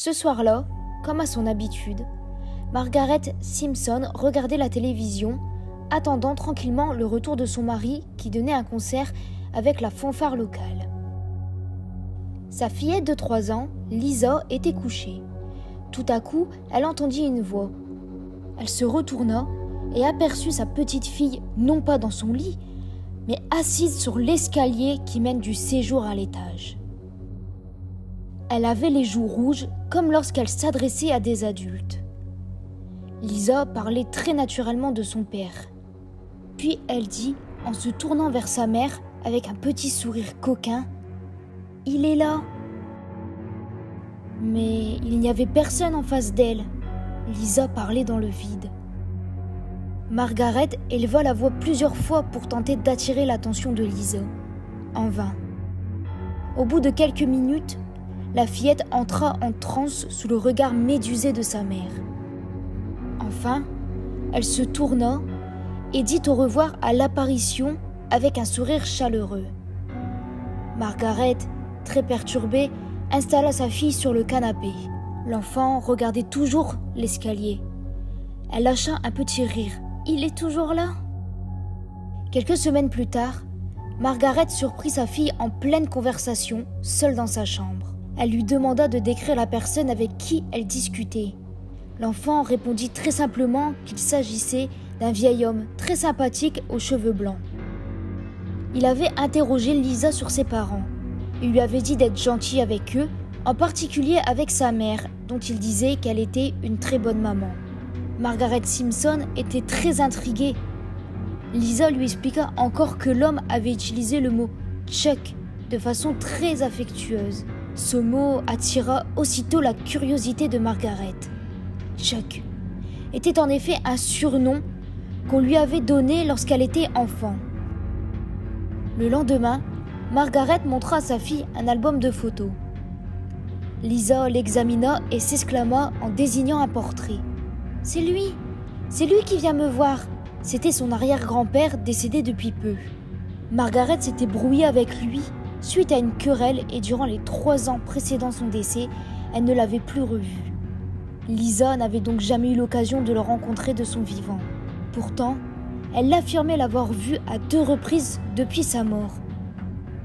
Ce soir-là, comme à son habitude, Margaret Simpson regardait la télévision, attendant tranquillement le retour de son mari qui donnait un concert avec la fanfare locale. Sa fillette de 3 ans, Lisa, était couchée. Tout à coup, elle entendit une voix. Elle se retourna et aperçut sa petite fille non pas dans son lit, mais assise sur l'escalier qui mène du séjour à l'étage. Elle avait les joues rouges comme lorsqu'elle s'adressait à des adultes. Lisa parlait très naturellement de son père. Puis elle dit, en se tournant vers sa mère avec un petit sourire coquin, « Il est là !» Mais il n'y avait personne en face d'elle. Lisa parlait dans le vide. Margaret éleva la voix plusieurs fois pour tenter d'attirer l'attention de Lisa. En vain. Au bout de quelques minutes, la fillette entra en transe sous le regard médusé de sa mère. Enfin, elle se tourna et dit au revoir à l'apparition avec un sourire chaleureux. Margaret, très perturbée, installa sa fille sur le canapé. L'enfant regardait toujours l'escalier. Elle lâcha un petit rire. « Il est toujours là ?» Quelques semaines plus tard, Margaret surprit sa fille en pleine conversation, seule dans sa chambre. Elle lui demanda de décrire la personne avec qui elle discutait. L'enfant répondit très simplement qu'il s'agissait d'un vieil homme très sympathique aux cheveux blancs. Il avait interrogé Lisa sur ses parents. Il lui avait dit d'être gentil avec eux, en particulier avec sa mère, dont il disait qu'elle était une très bonne maman. Margaret Simpson était très intriguée. Lisa lui expliqua encore que l'homme avait utilisé le mot « Chuck » de façon très affectueuse. Ce mot attira aussitôt la curiosité de Margaret. Chuck était en effet un surnom qu'on lui avait donné lorsqu'elle était enfant. Le lendemain, Margaret montra à sa fille un album de photos. Lisa l'examina et s'exclama en désignant un portrait. « C'est lui qui vient me voir !» C'était son arrière-grand-père décédé depuis peu. Margaret s'était brouillée avec lui suite à une querelle et durant les 3 ans précédant son décès, elle ne l'avait plus revu. Lisa n'avait donc jamais eu l'occasion de le rencontrer de son vivant. Pourtant, elle affirmait l'avoir vu à 2 reprises depuis sa mort.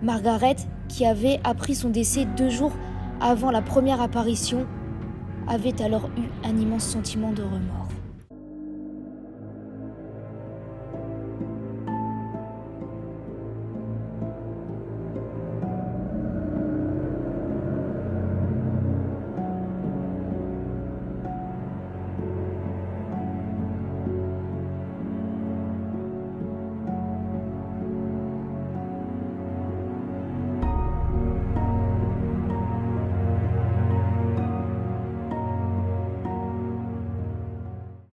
Margaret, qui avait appris son décès 2 jours avant la première apparition, avait alors eu un immense sentiment de remords.